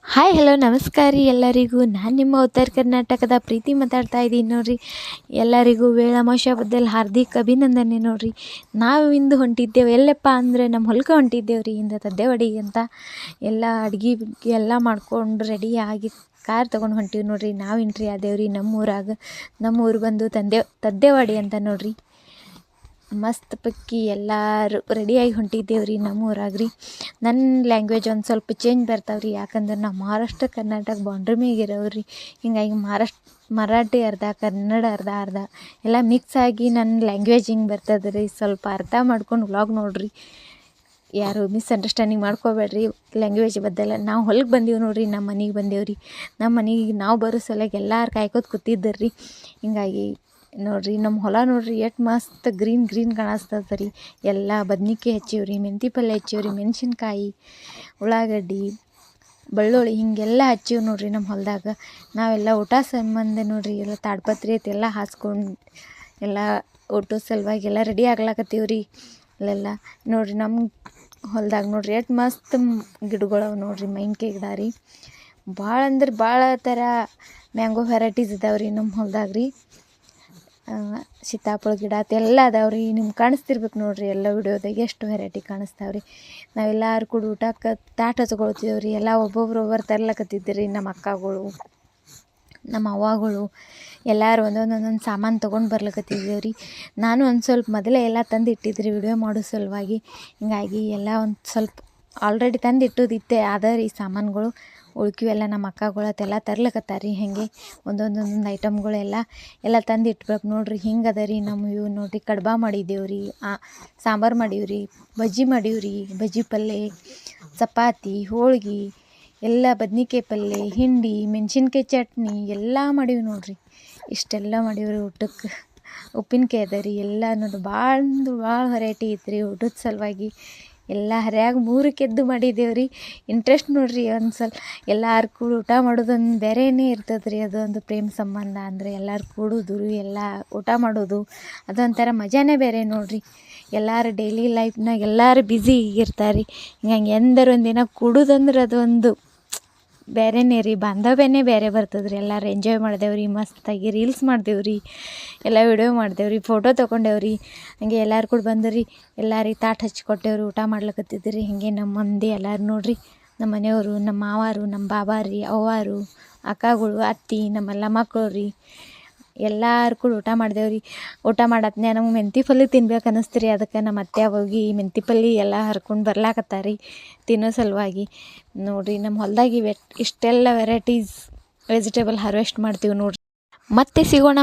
Hi hello ನಮಸ್ಕಾರ ರೀ ಎಲ್ಲರಿಗೂ. ನಾನು ನಿಮ್ಮ ಉತ್ತರ ಕರ್ನಾಟಕದ ಪ್ರೀತಿ ಮಾತಾಡ್ತಾ ಇದ್ದೀನಿ ನೋಡ್ರಿ. ಎಲ್ಲರಿಗೂ ವೇಳಾಮೋಷ ಬದಲ್ ಹಾರ್ದಿಕ ಅಭಿನಂದನೆ ನೋಡ್ರಿ. ನಾವು ಇಂದು ಹೊಂಟಿದ್ದೇವೆ ಎಲ್ಲಪ್ಪ ಅಂದರೆ ನಮ್ಮ ಹೊಲಕ್ಕೆ ಹೊಂಟಿದ್ದೇವೆ ರೀ. ಇಂದ ತದ್ದೇವಡಿಗೆ ಅಂತ ಎಲ್ಲ ಅಡ್ಗೆ ಎಲ್ಲ ಮಾಡ್ಕೊಂಡು ರೆಡಿಯಾಗಿ ಕಾರ್ ತೊಗೊಂಡು ಹೊಂಟೀವಿ ನೋಡ್ರಿ. ನಾವು ಎಂಟ್ರಿ ಆದೇವ್ರಿ ನಮ್ಮ ಊರು ಬಂದು ತದ್ದೇವಾಡಿ ಅಂತ ನೋಡ್ರಿ. ಮಸ್ತ್ ಪಕ್ಕಿ ಎಲ್ಲರೂ ರೆಡಿಯಾಗಿ ಹೊಂಟಿದ್ದೇವ್ರಿ ನಮ್ಮ ಊರಾಗ ರೀ. ನನ್ನ ಲ್ಯಾಂಗ್ವೇಜ್ ಒಂದು ಸ್ವಲ್ಪ ಚೇಂಜ್ ಬರ್ತಾವೆ ರೀ, ಯಾಕಂದ್ರೆ ನಾವು ಮಹಾರಾಷ್ಟ್ರ ಕರ್ನಾಟಕ ಬಾಂಡ್ರಿ ಮೇಗೆ ಇರೋವ್ರಿ. ಹಿಂಗಾಗಿ ಮರಾಠಿ ಅರ್ಧ, ಕನ್ನಡ ಅರ್ಧ ಎಲ್ಲ ಮಿಕ್ಸ್ ಆಗಿ ನನ್ನ ಲ್ಯಾಂಗ್ವೇಜ್ ಹಿಂಗೆ ಬರ್ತದೆ ರೀ. ಸ್ವಲ್ಪ ಅರ್ಥ ಮಾಡ್ಕೊಂಡು ವ್ಲಾಗ್ ನೋಡಿರಿ. ಯಾರು ಮಿಸ್ಅಂಡರ್ಸ್ಟ್ಯಾಂಡಿಂಗ್ ಮಾಡ್ಕೋಬೇಡ್ರಿ ಲ್ಯಾಂಗ್ವೇಜ್ ಬದ್ದಲ್ಲ. ನಾವು ಹೊಲಕ್ಕೆ ಬಂದೀವಿ ನೋಡ್ರಿ, ನಮ್ಮ ಮನೆಗೆ ಬಂದೇವ್ರಿ. ನಮ್ಮ ಮನೆಗೆ ನಾವು ಬರೋ ಸಲುವಾಗಿ ಎಲ್ಲರೂ ಕಾಯ್ಕೋತ ಕೂತಿದ್ದರ್ರಿ. ಹಿಂಗಾಗಿ ನೋಡ್ರಿ ನಮ್ಮ ಹೊಲ ನೋಡ್ರಿ ಎಷ್ಟು ಮಸ್ತ್ ಗ್ರೀನ್ ಕಾಣಿಸ್ತದೆ ರೀ. ಎಲ್ಲ ಬದ್ನಿಕಾಯಿ ಹಚ್ಚೀವ್ರಿ, ಮೆಂತಿ ಪಲ್ಯ ಹಚ್ಚೀವ್ರಿ, ಮೆಣಸಿನ್ಕಾಯಿ, ಉಳ್ಳಾಗಡ್ಡಿ, ಬೆಳ್ಳುಳ್ಳಿ ಹಿಂಗೆಲ್ಲ ಹಚ್ಚೀವಿ ನೋಡ್ರಿ ನಮ್ಮ ಹೊಲದಾಗ. ನಾವೆಲ್ಲ ಊಟ ಸಂಬಂಧ ನೋಡ್ರಿ ಎಲ್ಲ ತಾಡ್ಪತ್ರಿ ಎಲ್ಲ ಹಾಸ್ಕೊಂಡು ಎಲ್ಲ ಊಟದ ಸಲುವಾಗಿ ಎಲ್ಲ ರೆಡಿ ಆಗ್ಲಾಕತ್ತೀವ್ರಿ. ಅಲ್ಲೆಲ್ಲ ನೋಡ್ರಿ ನಮ್ಮ ಹೊಲದಾಗ ನೋಡ್ರಿ ಎಷ್ಟು ಮಸ್ತ್ ಗಿಡಗಳವ ನೋಡ್ರಿ. ಮಾವಿನ್ಕಾಯಿ ಗಿಡ ರೀ, ಭಾಳ ಅಂದ್ರೆ ಭಾಳ ಥರ ಮ್ಯಾಂಗೋ ವೆರೈಟೀಸ್ ಇದಾವೆ ರೀ ನಮ್ಮ ಹೊಲದಾಗ ರೀ. ಸೀತಾಫಲ ಗಿಡ ಎಲ್ಲ ಅದಾವೆ ರೀ. ನಿಮ್ಗೆ ಕಾಣಿಸ್ತಿರ್ಬೇಕು ನೋಡ್ರಿ ಎಲ್ಲ ವಿಡಿಯೋದಾಗ ಎಷ್ಟು ವೆರೈಟಿ ಕಾಣಿಸ್ತಾವೆ ರೀ. ನಾವೆಲ್ಲರೂ ಕೂಡ ಊಟಕ್ಕೆ ತಾಟ್ ಹಚ್ಕೊಳ್ತೀವಿ ರೀ. ಎಲ್ಲ ಒಬ್ಬೊಬ್ರು ತರ್ಲಕತ್ತಿದ್ದೀರಿ. ನಮ್ಮ ಅಕ್ಕಗಳು, ನಮ್ಮ ಅವ್ವಗಳು ಎಲ್ಲರೂ ಒಂದೊಂದು ಸಾಮಾನು ತೊಗೊಂಡು ಬರ್ಲಕತ್ತಿದ್ದೇವೆ ರೀ. ನಾನು ಒಂದು ಸ್ವಲ್ಪ ಮೊದಲೇ ಎಲ್ಲ ತಂದು ಇಟ್ಟಿದ್ರಿ ವಿಡಿಯೋ ಮಾಡೋ ಸಲುವಾಗಿ. ಹಿಂಗಾಗಿ ಎಲ್ಲ ಒಂದು ಸ್ವಲ್ಪ ಆಲ್ರೆಡಿ ತಂದು ಇಟ್ಟೋದಿತ್ತೆ ಅದ ರೀ ಸಾಮಾನುಗಳು. ಉಳ್ಕಿವೆಲ್ಲ ನಮ್ಮ ಅಕ್ಕಗಳು ತರ್ಲಕತ್ತಾರೆ ರೀ. ಹಾಗೆ ಒಂದೊಂದು ಐಟಮ್ಗಳೆಲ್ಲ ತಂದು ಇಟ್ಬೇಕು ನೋಡ್ರಿ. ಹಿಂಗೆ ಅದ ರೀ ನಮ್ಮ ಇವು ನೋಡ್ರಿ. ಕಡ್ಬ ಮಾಡಿದ್ದೇವೆ ರೀ, ಸಾಂಬಾರು ಮಾಡೀವಿ ರೀ, ಬಜ್ಜಿ ಮಾಡೀವಿ ರೀ, ಬಜ್ಜಿ ಪಲ್ಯ, ಚಪಾತಿ, ಹೋಳ್ಗೆ ಎಲ್ಲ, ಬದ್ನಿಕಾಯಿ ಪಲ್ಯ, ಹಿಂಡಿ, ಮೆಣಸಿನ್ಕಾಯಿ ಚಟ್ನಿ ಎಲ್ಲ ಮಾಡೀವಿ ನೋಡ್ರಿ. ಇಷ್ಟೆಲ್ಲ ಮಾಡೀವಿ ರೀ ಊಟಕ್ಕೆ. ಉಪ್ಪಿನಕಾಯಿ ಅದ ರೀ ಎಲ್ಲ ನೋಡ್ರಿ. ಭಾಳ ವೆರೈಟಿ ಐತೆ ರೀ ಊಟದ ಸಲುವಾಗಿ. ಎಲ್ಲ ಹರ್ಯಾಗ 3ಕ್ಕೆ ಎದ್ದು ಮಾಡಿದ್ದೇವೆ ರೀ. ಇಂಟ್ರೆಸ್ಟ್ ನೋಡ್ರಿ. ಒಂದು ಸಲ ಎಲ್ಲರೂ ಕೂಡ ಊಟ ಮಾಡೋದೊಂದು ಬೇರೆಯೇ ಇರ್ತದೆ ರೀ. ಅದೊಂದು ಪ್ರೇಮ ಸಂಬಂಧ ಅಂದರೆ ಎಲ್ಲರೂ ಕೂಡೋದು ಎಲ್ಲ ಊಟ ಮಾಡೋದು ಅದೊಂಥರ ಮಜಾನೇ ಬೇರೆ ನೋಡ್ರಿ. ಎಲ್ಲರೂ ಡೈಲಿ ಲೈಫ್ನಾಗ ಎಲ್ಲರೂ ಬ್ಯುಸಿ ಇರ್ತಾರೆ ರೀ. ಹಿಂಗಾಗಿ ಎಂದರೆ ಒಂದಿನ ಕೂಡೋದಂದ್ರೆ ಅದೊಂದು ಬೇರೆಯೇ ರೀ. ಬಾಂಧವ್ಯನೇ ಬೇರೆ ಬರ್ತದೆ ರೀ. ಎಲ್ಲರೂ ಎಂಜಾಯ್ ಮಾಡ್ದೇವು ರೀ, ಮಸ್ತಾಗಿ ರೀಲ್ಸ್ ಮಾಡ್ದೇವು ರೀ, ಎಲ್ಲ ವಿಡಿಯೋ ಮಾಡ್ದೇವು ರೀ, ಫೋಟೋ ತೊಗೊಂಡೇವು ರೀ. ಹಾಗೆ ಎಲ್ಲರೂ ಕೂಡ ಬಂದು ರೀ ಎಲ್ಲರಿಗೆ ತಾಟ್ ಹಚ್ಕೊಟ್ಟೇವು ರೀ. ಊಟ ಮಾಡ್ಲಕತ್ತಿದ್ದೆ ರೀ. ಹಾಗೆ ನಮ್ಮ ಮಂದಿ ಎಲ್ಲರೂ ನೋಡ್ರಿ, ನಮ್ಮ ಮನೆಯವರು, ನಮ್ಮ ಮಾವಾರು, ನಮ್ಮ ಬಾಬಾ ರೀ, ಅವ್ವಾರು, ಅಕ್ಕಗಳು, ಅತ್ತಿ, ನಮ್ಮೆಲ್ಲ ಮಕ್ಕಳು ರೀ, ಎಲ್ಲರೂ ಕೂಡ ಊಟ ಮಾಡ್ದೇವು ರೀ. ಊಟ ಮಾಡತ್ನೇ ನಮ್ಗೆ ಮೆಂತಿ ಪಲ್ಯ ತಿನ್ಬೇಕು ಅನ್ನಿಸ್ತು ರೀ. ಅದಕ್ಕೆ ನಮ್ಮ ಅತ್ತೆ ಹೋಗಿ ಮೆಂತಿ ಪಲ್ಯ ಎಲ್ಲ ಹರ್ಕೊಂಡು ಬರ್ಲಾಕತ್ತಾರೆ ರೀ ತಿನ್ನೋ ಸಲುವಾಗಿ. ನೋಡಿರಿ ನಮ್ಮ ಹೊಲದಾಗ ಇಷ್ಟೆಲ್ಲ ವೆರೈಟೀಸ್ ವೆಜಿಟೇಬಲ್ ಹಾರ್ವೆಸ್ಟ್ ಮಾಡ್ತೀವಿ ನೋಡ್ರಿ. ಮತ್ತೆ ಸಿಗೋಣ